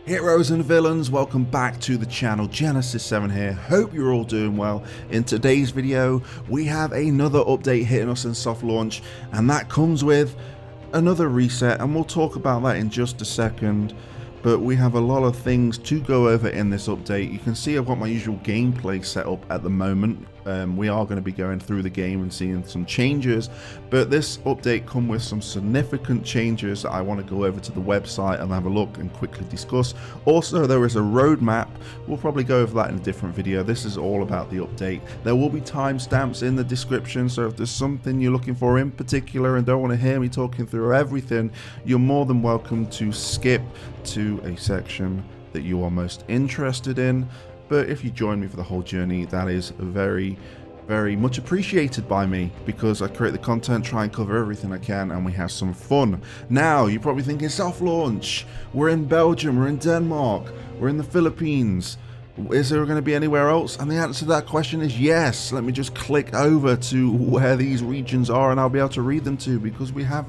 Heroes and villains, welcome back to the channel. Genesis7 here. Hope you're all doing well. In today's video, we have another update hitting us in soft launch, and that comes with another reset, and we'll talk about that in just a second. But we have a lot of things to go over in this update. You can see I've got my usual gameplay set up at the moment. We are going to be going through the game and seeing some changes, but this update comes with some significant changes that I want to go over to the website and have a look and quickly discuss. Also, there is a roadmap. We'll probably go over that in a different video. This is all about the update. There will be timestamps in the description, so if there's something you're looking for in particular and don't want to hear me talking through everything, you're more than welcome to skip to a section that you are most interested in. But if you join me for the whole journey, that is very much appreciated by me, because I create the content, try and cover everything I can, and we have some fun. Now, you're probably thinking, soft launch, we're in Belgium, we're in Denmark, we're in the Philippines. Is there going to be anywhere else? And the answer to that question is yes. Let me just click over to where these regions are and I'll be able to read them to, because we have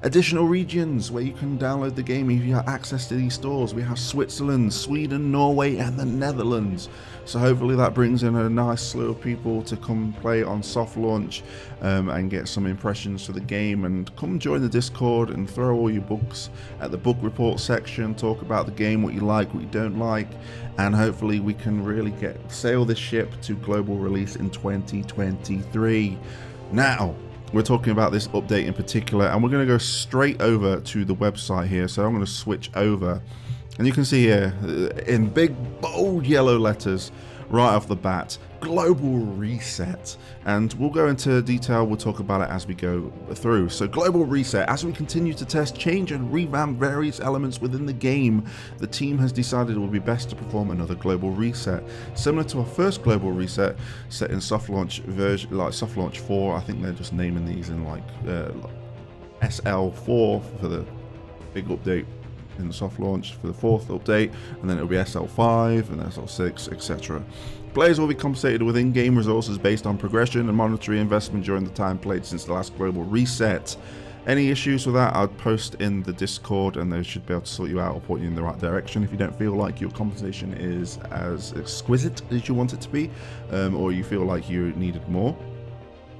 additional regions where you can download the game if you have access to these stores. We have Switzerland, Sweden, Norway, and the Netherlands. So hopefully that brings in a nice slew of people to come play on soft launch and get some impressions for the game, and come join the Discord and throw all your books at the book report section, talk about the game, what you like, what you don't like, and hopefully we can really sail this ship to global release in 2023. Now, we're talking about this update in particular, and we're going to go straight over to the website here. So I'm going to switch over, and you can see here in big bold yellow letters right off the bat, global reset. And we'll go into detail, we'll talk about it as we go through. So global reset: as we continue to test, change and revamp various elements within the game, the team has decided it will be best to perform another global reset, similar to our first global reset set in soft launch version, like soft launch 4. I think they're just naming these in like SL4 for the big update in the soft launch for the 4th update, and then it'll be SL5 and SL6, etc. Players will be compensated with in-game resources based on progression and monetary investment during the time played since the last global reset. Any issues with that, I'll post in the Discord, and they should be able to sort you out or point you in the right direction if you don't feel like your compensation is as exquisite as you want it to be, or you feel like you needed more.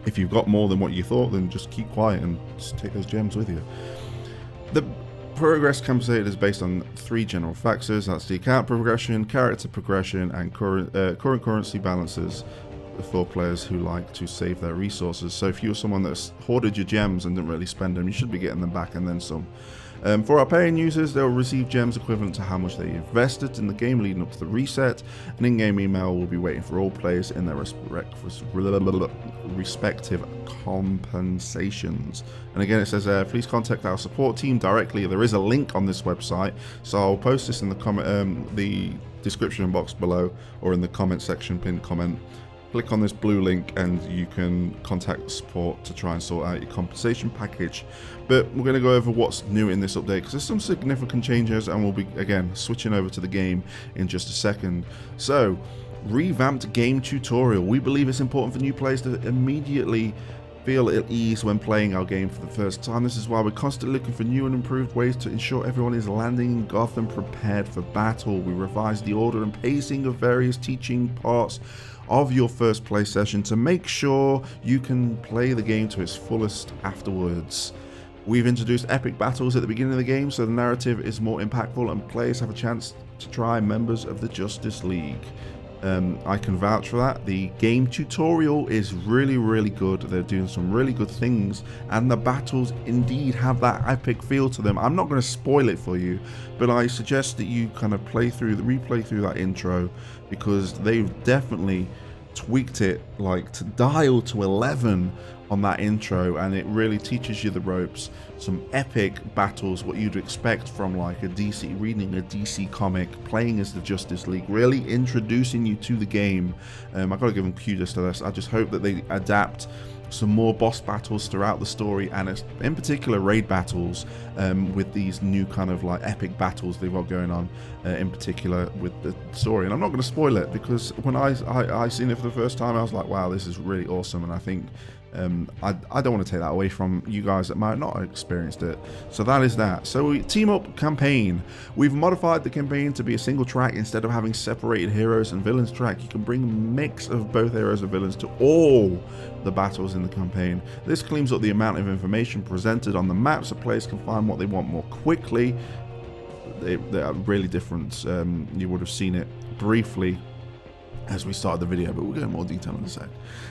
If you've got more than what you thought, then just keep quiet and just take those gems with you. The progress compensated is based on 3 general factors. That's the account progression, character progression, and current currency balances for players who like to save their resources. So if you're someone that's hoarded your gems and didn't really spend them, you should be getting them back and then some. For our paying users, they'll receive gems equivalent to how much they invested in the game leading up to the reset. An in-game email will be waiting for all players in their respective compensations. And again, it says, please contact our support team directly. There is a link on this website, so I'll post this in the description box below, or in the comment section, pinned comment. Click on this blue link and you can contact support to try and sort out your compensation package. But we're going to go over what's new in this update, because there's some significant changes, and we'll be again switching over to the game in just a second. So, revamped game tutorial. We believe it's important for new players to immediately feel at ease when playing our game for the first time. This is why we're constantly looking for new and improved ways to ensure everyone is landing in Gotham prepared for battle. We revised the order and pacing of various teaching parts of your first play session to make sure you can play the game to its fullest afterwards. We've introduced epic battles at the beginning of the game, so the narrative is more impactful and players have a chance to try members of the Justice League. I can vouch for that. The game tutorial is really good. They're doing some really good things, and the battles indeed have that epic feel to them. I'm not going to spoil it for you, but I suggest that you kind of replay through that intro, because they've definitely tweaked it like to dial to 11 on that intro, and it really teaches you the ropes. Some epic battles, what you'd expect from like reading a DC comic, playing as the Justice League, really introducing you to the game. I've got to give them kudos to this. I just hope that they adapt some more boss battles throughout the story, and in particular raid battles, with these new kind of like epic battles they've got going on, in particular with the story. And I'm not going to spoil it, because when I seen it for the first time, I was like, wow, this is really awesome. And I think I don't want to take that away from you guys that might not have experienced it. So that is that. So we team up campaign. We've modified the campaign to be a single track instead of having separated heroes and villains track. You can bring a mix of both heroes and villains to all the battles in the campaign. This cleans up the amount of information presented on the map so players can find what they want more quickly. They are really different. You would have seen it briefly as we started the video, but we'll get in more detail in a sec.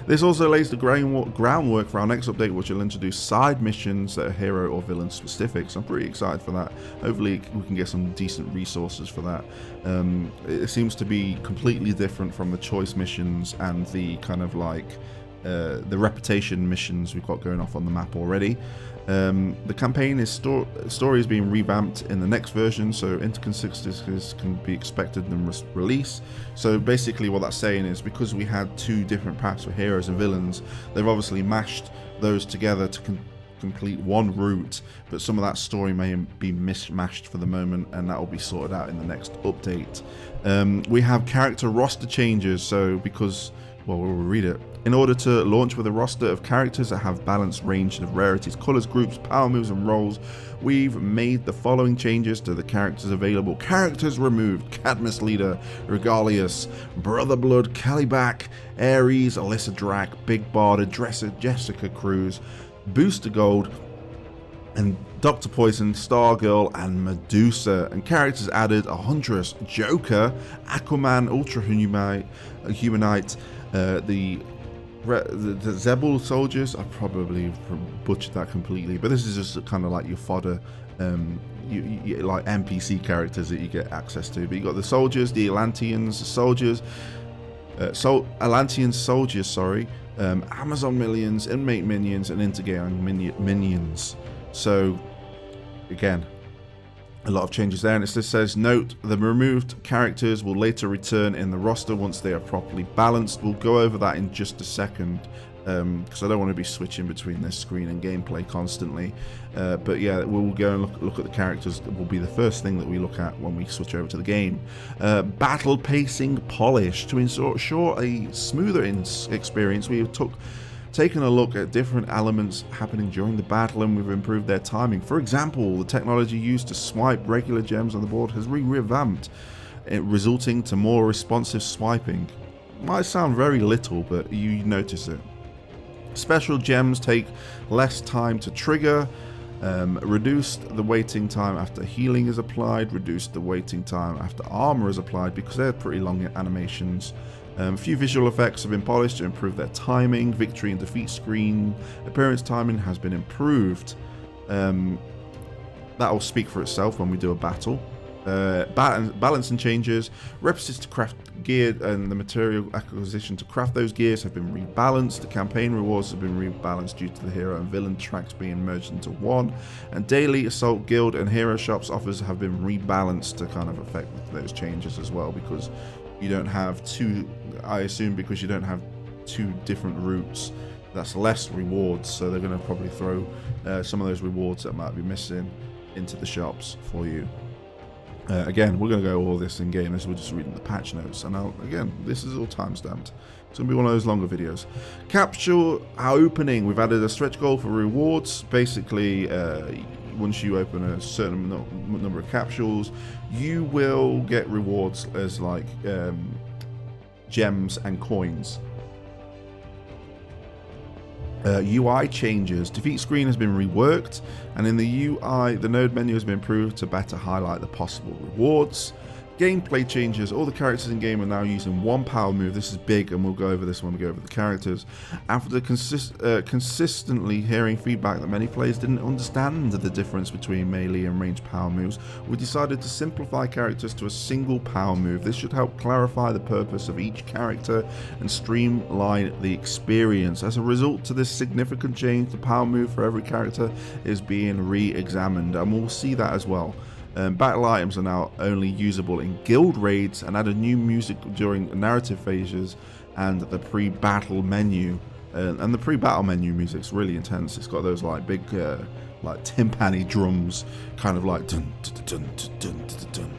This also lays the groundwork for our next update, which will introduce side missions that are hero or villain specific. So I'm pretty excited for that. Hopefully we can get some decent resources for that. It seems to be completely different from the choice missions and the kind of like the reputation missions we've got going off on the map already. The campaign story is being revamped in the next version, so inconsistencies can be expected in release. So basically what that's saying is, because we had two different paths for heroes and villains, they've obviously mashed those together to complete one route, but some of that story may be mismatched for the moment, and that will be sorted out in the next update. We have character roster changes, so because, well, we'll read it. In order to launch with a roster of characters that have balanced range of rarities, colors, groups, power moves, and roles, we've made the following changes to the characters available. Characters removed: Cadmus Leader, Regalius, Brother Blood, Calibac, Ares, Alyssa Drac, Big Barda, Dresser, Jessica Cruz, Booster Gold, and Dr. Poison, Stargirl, and Medusa. And characters added: a Huntress, Joker, Aquaman, Ultra Humanite, the Zebul soldiers. I probably butchered that completely, but this is just kind of like your fodder, you like NPC characters that you get access to. But you got the soldiers, the Atlanteans soldiers, Amazon Millions, Inmate Minions, and Intergang Minions. So again, a lot of changes there, and it just says, note, the removed characters will later return in the roster once they are properly balanced. We'll go over that in just a second, because I don't want to be switching between this screen and gameplay constantly. But yeah, we'll go and look at the characters. That will be the first thing that we look at when we switch over to the game. Battle pacing polish. To ensure a smoother experience, we have taken a look at different elements happening during the battle, and we've improved their timing. For example, the technology used to swipe regular gems on the board has revamped, resulting to more responsive swiping. Might sound very little, but you notice it. Special gems take less time to trigger, reduced the waiting time after healing is applied, reduced the waiting time after armor is applied, because they're pretty long animations. A few visual effects have been polished to improve their timing. Victory and defeat screen appearance timing has been improved. That will speak for itself when we do a battle. Balancing changes. Recipes to craft gear and the material acquisition to craft those gears have been rebalanced. The campaign rewards have been rebalanced due to the hero and villain tracks being merged into one. And daily assault guild and hero shops offers have been rebalanced to kind of affect those changes as well, because you don't have two, I assume because you don't have two different routes, that's less rewards, so they're going to probably throw some of those rewards that might be missing into the shops for you. Again, we're going to go all this in game as we're just reading the patch notes, and again, this is all time stamped. It's going to be one of those longer videos. Capsule opening, we've added a stretch goal for rewards. Basically, once you open a certain number of capsules, you will get rewards as like gems and coins. UI changes. Defeat screen has been reworked, and in the UI, the node menu has been improved to better highlight the possible rewards. Gameplay changes. All the characters in game are now using one power move. This is big, and we'll go over this when we go over the characters. After consistently hearing feedback that many players didn't understand the difference between melee and ranged power moves, we decided to simplify characters to a single power move. This should help clarify the purpose of each character and streamline the experience. As a result to this significant change, the power move for every character is being re-examined, and we'll see that as well. Battle items are now only usable in guild raids, and added new music during narrative phases and the pre-battle menu. And the pre-battle menu music's really intense. It's got those like big like timpani drums, kind of like dun dun dun dun dun dun.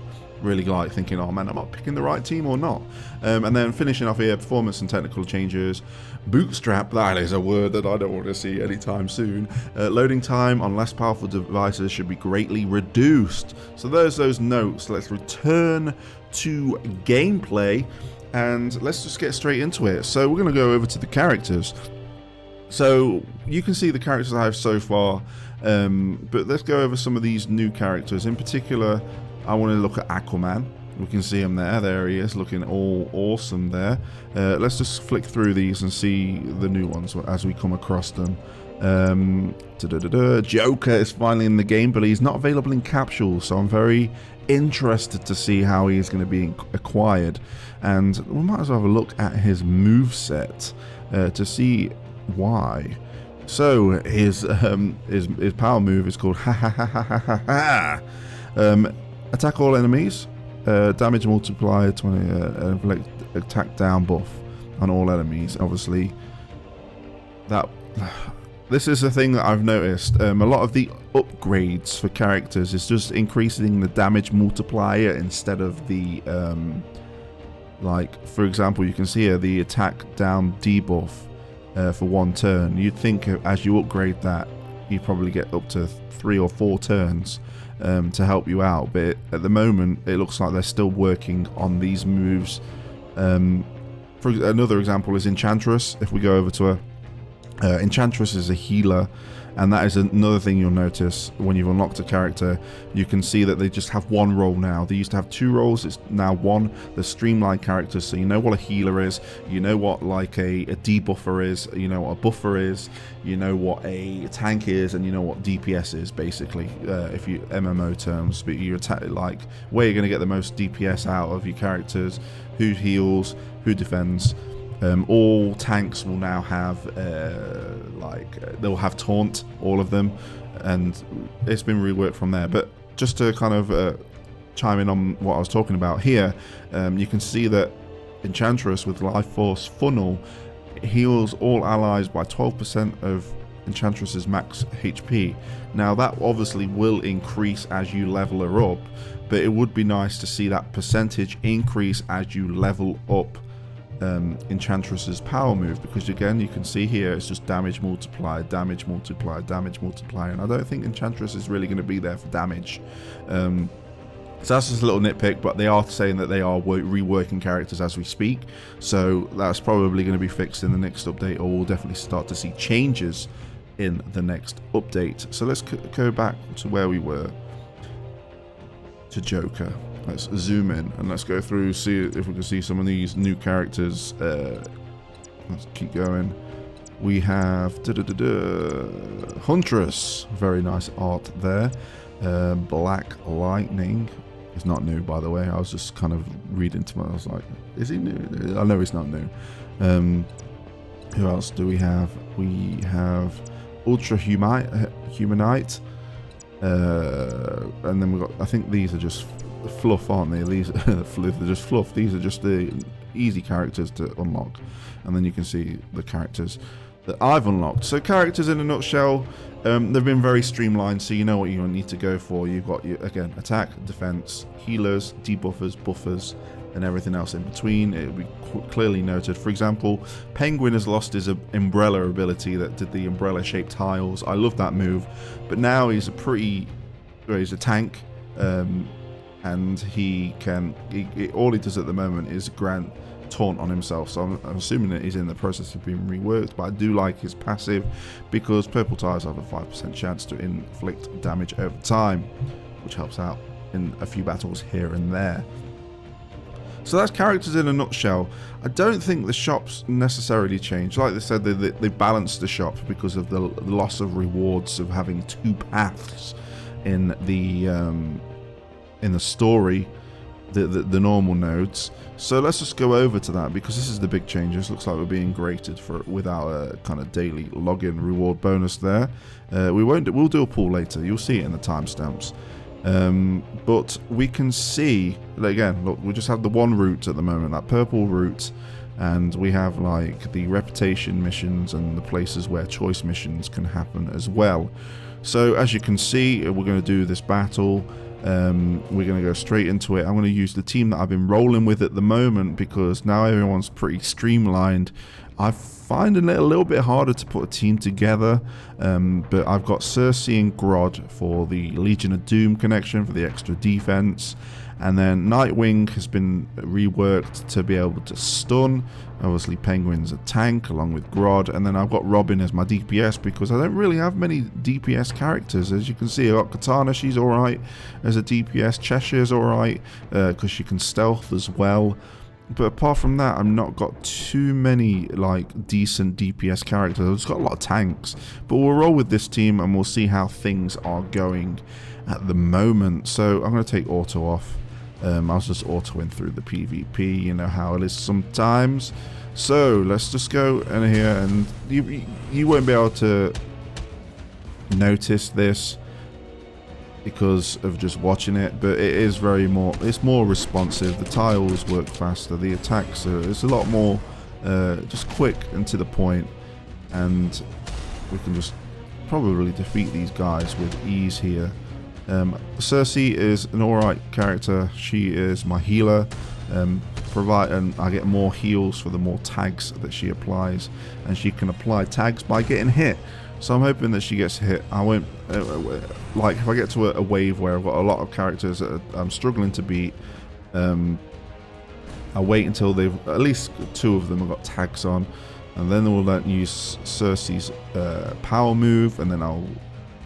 really like thinking, oh man, am I picking the right team or not? And then finishing off here, performance and technical changes. Bootstrap, that is a word that I don't want to see anytime soon. Loading time on less powerful devices should be greatly reduced. So there's those notes. Let's return to gameplay and let's just get straight into it. So we're going to go over to the characters. So you can see the characters I have so far, but let's go over some of these new characters. In particular, I want to look at Aquaman. We can see him there. There he is, looking all awesome there. Let's just flick through these and see the new ones as we come across them. Joker is finally in the game, but he's not available in Capsule, so I'm very interested to see how he is going to be acquired. And we might as well have a look at his moveset to see why. So his power move is called ha ha ha ha ha ha. Attack all enemies, damage multiplier 20, attack down buff on all enemies. Obviously, this is a thing that I've noticed. A lot of the upgrades for characters is just increasing the damage multiplier instead of the like, for example, you can see here the attack down debuff for 1 turn. You'd think as you upgrade that, you probably get up to 3 or 4 turns to help you out, but at the moment it looks like they're still working on these moves. For another example is Enchantress. If we go over to her, Enchantress is a healer, and that is another thing you'll notice when you've unlocked a character. You can see that they just have 1 role now. They used to have 2 roles, it's now 1. They're streamlined characters, so you know what a healer is, you know what like a debuffer is, you know what a buffer is, you know what a tank is, and you know what DPS is, basically, if you MMO terms. But you attack, like, where you're going to get the most DPS out of your characters, who heals, who defends. All tanks will now have they'll have taunt, all of them, and it's been reworked from there. But just to kind of chime in on what I was talking about here, you can see that Enchantress with Life Force Funnel heals all allies by 12% of Enchantress's max HP. Now that obviously will increase as you level her up, but it would be nice to see that percentage increase as you level up Enchantress's power move, because again you can see here it's just damage multiplier, damage multiplier, damage multiplier, and I don't think Enchantress is really going to be there for damage. So that's just a little nitpick, but they are saying that they are reworking characters as we speak, so that's probably going to be fixed in the next update, or we'll definitely start to see changes in the next update. So let's go back to where we were, to Joker. Let's zoom in and let's go through, see if we can see some of these new characters. Let's keep going. We have Huntress, very nice art there. Black Lightning is not new, by the way. I was just kind of reading to I was like, is he new? I know he's not new. Who else do we have? We have Ultra Humanite, and then we've got, I think these are just fluff, aren't they? These they're just fluff. These are just the easy characters to unlock, and then you can see the characters that I've unlocked. So characters in a nutshell, they've been very streamlined, so you know what you need to go for. You've got again attack, defense, healers, debuffers, buffers, and everything else in between. It will be clearly noted. For example, Penguin has lost his umbrella ability that did the umbrella shaped tiles. I love that move, but now he's he's a tank. And he can, all he does at the moment is grant taunt on himself, so I'm assuming that he's in the process of being reworked, but I do like his passive because purple tiles have a 5% chance to inflict damage over time, which helps out in a few battles here and there. So that's characters in a nutshell. I don't think the shops necessarily change. Like they said, they balanced the shop because of the loss of rewards of having 2 paths in the story, the normal nodes. So let's just go over to that, because this is the big changes. Looks like we're being graded with our kind of daily login reward bonus there. We'll do a pool later. You'll see it in the timestamps. But we can see, again, look, we just have the 1 route at the moment, that purple route, and we have like the reputation missions and the places where choice missions can happen as well. So as you can see, we're going to do this battle. we're going to go straight into it. I'm going to use the team that I've been rolling with at the moment, because now everyone's pretty streamlined. I find it a little bit harder to put a team together, but I've got Cersei and Grodd for the Legion of Doom connection for the extra defense, and then Nightwing has been reworked to be able to stun. Obviously Penguin's a tank along with Grodd, and then I've got Robin as my DPS because I don't really have many DPS characters. As you can see, I've got Katana, she's alright as a DPS. Cheshire's alright because she can stealth as well. But apart from that, I've not got too many like decent DPS characters. I've just got a lot of tanks. But we'll roll with this team and we'll see how things are going at the moment. So I'm going to take auto off. I was just autoing through the PvP, you know how it is sometimes. So let's just go in here, and you won't be able to notice this because of just watching it, but it is it's more responsive. The tiles work faster, the attacks it's a lot more just quick and to the point, and we can just probably defeat these guys with ease here. Cersei is an alright character. She is my healer, and I get more heals for the more tags that she applies, and she can apply tags by getting hit. So I'm hoping that she gets hit. I won't like if I get to a wave where I've got a lot of characters that I'm struggling to beat. I'll wait until they've at least 2 of them have got tags on, and then we'll let use Cersei's power move, and then I'll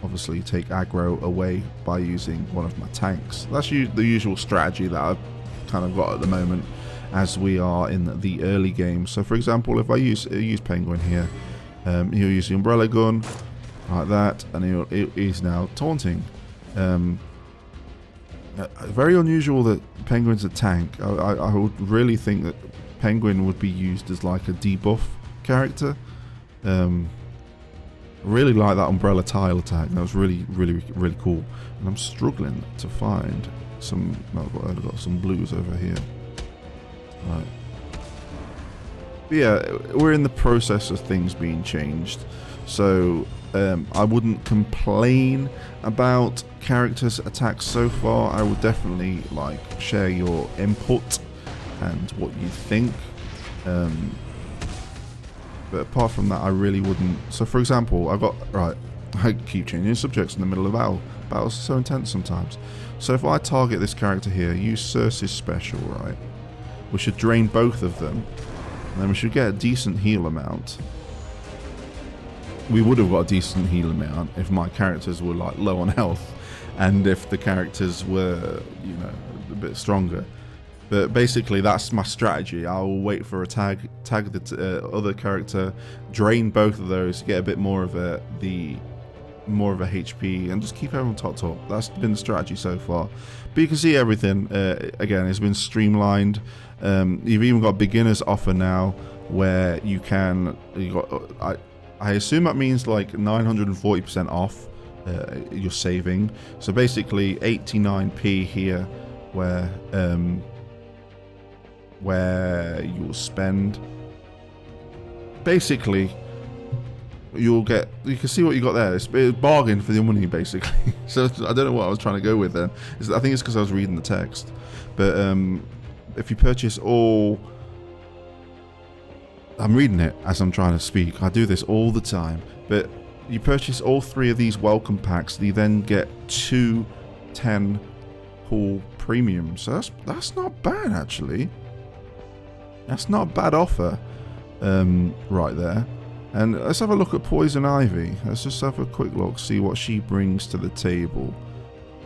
obviously take aggro away by using one of my tanks. That's the usual strategy that I've kind of got at the moment as we are in the early game. So for example, if I use Penguin here, he'll use the umbrella gun like that, and he's now taunting. Very unusual that Penguin's a tank. I would really think that Penguin would be used as like a debuff character. Really like that umbrella tile attack. That was really cool. And I'm struggling to find some. I've got some blues over here. Right. But yeah, we're in the process of things being changed, so I wouldn't complain about characters' attacks so far. I would definitely like share your input and what you think. But apart from that, I really wouldn't. So for example, I keep changing subjects in the middle of battle. Battles are so intense sometimes. So if I target this character here, use Cersei's special, right? We should drain both of them, and then we should get a decent heal amount. We would have got a decent heal amount if my characters were like low on health, and if the characters were, you know, a bit stronger. But basically, that's my strategy. I'll wait for a tag the other character, drain both of those, get a bit more of a HP, and just keep everyone top. That's been the strategy so far. But you can see everything. Again, it's been streamlined. You've even got beginners offer now, where I assume that means like 940% off your saving. So basically 89p here, where you'll spend, basically you can see what you got there. It's a bargain for the money basically. So I don't know what I was trying to go with then. I think it's because I was reading the text. But if you purchase all, I'm reading it as I'm trying to speak, I do this all the time, but you purchase all 3 of these welcome packs, you then get 2 10 pool premiums. So that's not bad actually. That's not a bad offer right there. And let's have a look at Poison Ivy. Let's just have a quick look, see what she brings to the table.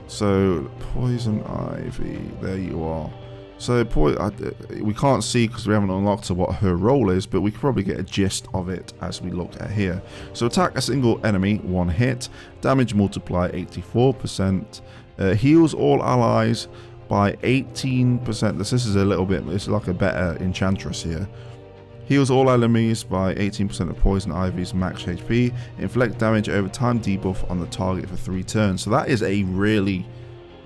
So Poison Ivy, there you are. So we can't see because we haven't unlocked what her role is, but we can probably get a gist of it as we look at here. So attack a single enemy, 1 hit, damage multiply 84%, heals all allies by 18%. This is a little bit, it's like a better enchantress here. Heals all enemies by 18% of Poison Ivy's max HP. Inflict damage over time debuff on the target for 3 turns. So that is a really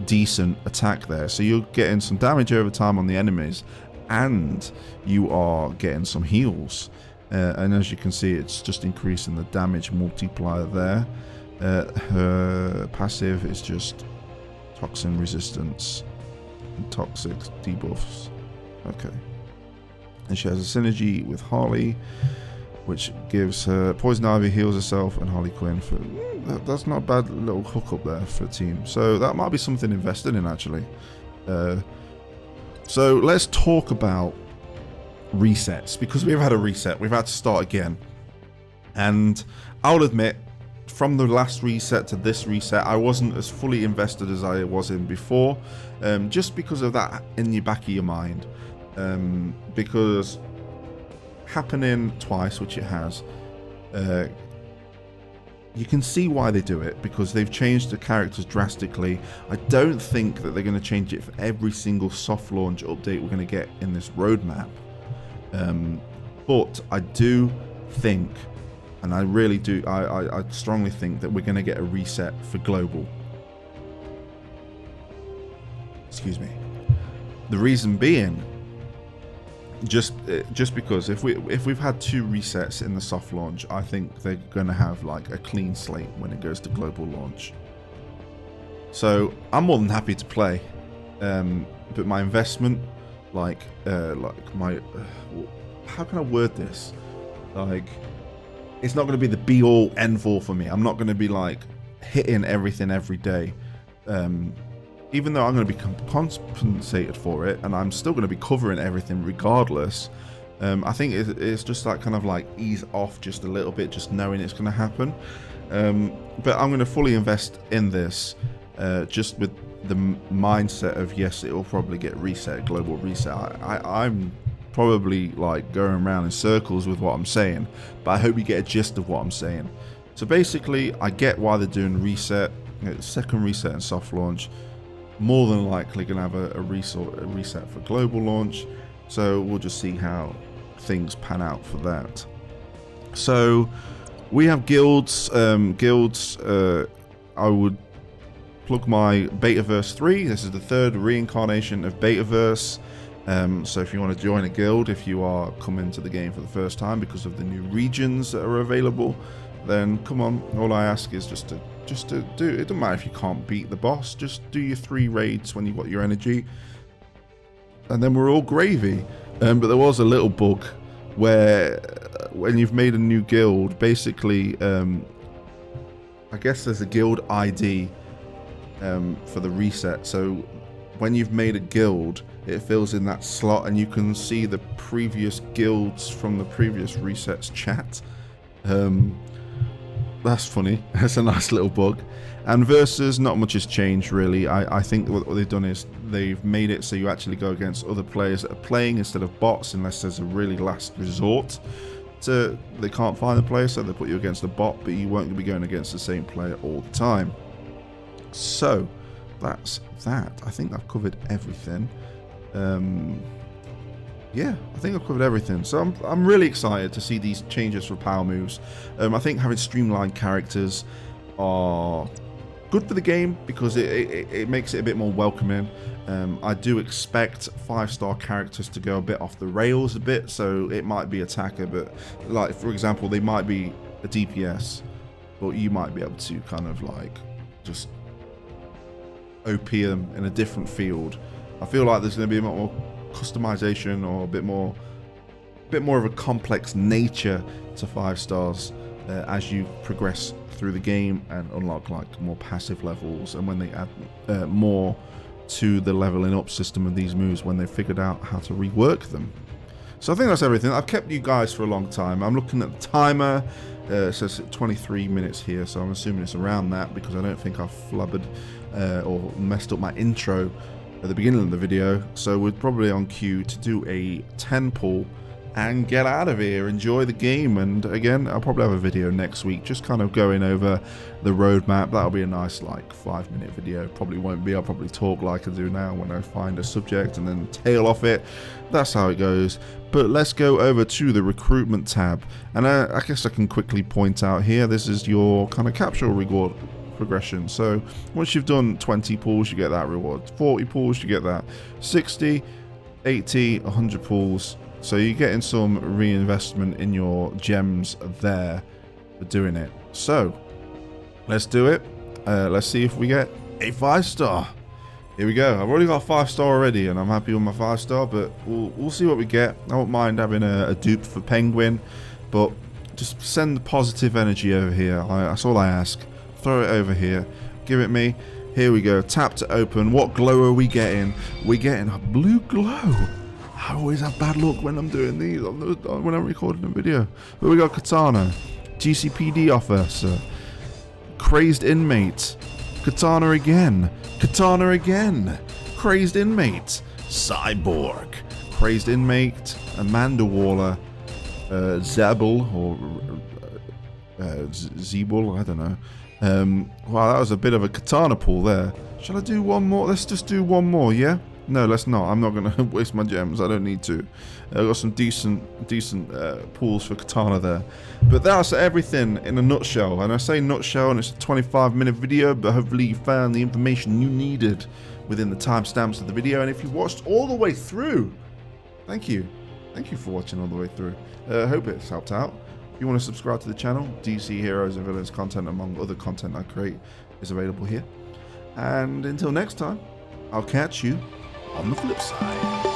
decent attack there. So you're getting some damage over time on the enemies, and you are getting some heals. And as you can see, it's just increasing the damage multiplier there. Her passive is just toxin resistance, and toxic debuffs. Okay. And she has a synergy with Harley, which gives her Poison Ivy heals herself and Harley Quinn. For that's not a bad little hookup there for a team. So that might be something invested in actually. So let's talk about resets, because we've had a reset. We've had to start again, and I'll admit, from the last reset to this reset, I wasn't as fully invested as I was in before, just because of that in the back of your mind, because happening twice, which it has, you can see why they do it, because they've changed the characters drastically. I don't think that they're going to change it for every single soft launch update we're going to get in this roadmap, but I do think, and I really do, I strongly think that we're going to get a reset for global. Excuse me. The reason being, just because if we've had 2 resets in the soft launch, I think they're going to have like a clean slate when it goes to global launch. So I'm more than happy to play, but my investment, like my, how can I word this? Like, it's not going to be the be all end all for me. I'm not going to be like hitting everything every day. Even though I'm going to be compensated for it, and I'm still going to be covering everything regardless, I think it's just that kind of like ease off just a little bit, just knowing it's going to happen. But I'm going to fully invest in this, just with the mindset of, yes, it will probably get reset, global reset. I'm probably like going around in circles with what I'm saying, but I hope you get a gist of what I'm saying. So basically, I get why they're doing reset, second reset and soft launch. More than likely going to have a reset for global launch, so we'll just see how things pan out for that. So we have guilds. I would plug my BetaVerse 3. This is the 3rd reincarnation of BetaVerse. So if you want to join a guild, if you are coming to the game for the first time because of the new regions that are available, then come on. All I ask is just to do it. Doesn't matter if you can't beat the boss, just do your 3 raids when you've got your energy, and then we're all gravy. But there was a little bug where when you've made a new guild, basically I guess there's a guild ID for the reset. So when you've made a guild, it fills in that slot and you can see the previous guilds from the previous resets chat. That's funny. That's a nice little bug. And versus, not much has changed really. I think what they've done is they've made it so you actually go against other players that are playing instead of bots, unless there's a really last resort to they can't find the player, so they put you against a bot, but you won't be going against the same player all the time. So that's that. I think I've covered everything. Yeah, I think I've covered everything. So I'm really excited to see these changes for power moves. I think having streamlined characters are good for the game because it makes it a bit more welcoming. I do expect 5-star characters to go a bit off the rails a bit, so it might be attacker, but like for example, they might be a DPS, but you might be able to kind of like just OP them in a different field. I feel like there's going to be a lot more customization or a bit more of a complex nature to 5 stars as you progress through the game and unlock like more passive levels, and when they add more to the leveling up system of these moves when they figured out how to rework them. So I think that's everything. I've kept you guys for a long time. I'm looking at the timer. It says 23 minutes here, so I'm assuming it's around that because I don't think I've flubbered or messed up my intro at the beginning of the video. So we're probably on cue to do a 10 pull and get out of here. Enjoy the game, and again, I'll probably have a video next week just kind of going over the roadmap. That'll be a nice like 5-minute video. Probably won't be. I'll probably talk like I do now when I find a subject and then tail off it. That's how it goes. But let's go over to the recruitment tab, and I guess I can quickly point out here, this is your kind of capsule reward progression. So once you've done 20 pulls, you get that reward. 40 pulls, you get that. 60, 80, 100 pulls. So you're getting some reinvestment in your gems there for doing it. So let's do it. Let's see if we get a 5-star. Here we go. I've already got a 5-star already, and I'm happy with my 5-star, but we'll see what we get. I won't mind having a dupe for Penguin, but just send the positive energy over here. That's all I ask. Throw it over here. Give it me. Here we go. Tap to open. What glow are we getting? We're getting a blue glow. I always have bad luck when I'm doing these, when I'm recording a video. But we got Katana, GCPD officer, crazed inmate, Katana again, crazed inmate, cyborg, crazed inmate, Amanda Waller, Zebel or Zebul, I don't know. Wow, that was a bit of a Katana pull there. Shall I do one more? Let's just do one more, yeah? No, let's not. I'm not going to waste my gems. I don't need to. I've got some decent pulls for Katana there. But that's everything in a nutshell. And I say nutshell, and it's a 25-minute video, but hopefully you found the information you needed within the timestamps of the video. And if you watched all the way through, thank you. Thank you for watching all the way through. I hope it's helped out. If you want to subscribe to the channel, DC Heroes and Villains content, among other content I create, is available here. And until next time, I'll catch you on the flip side.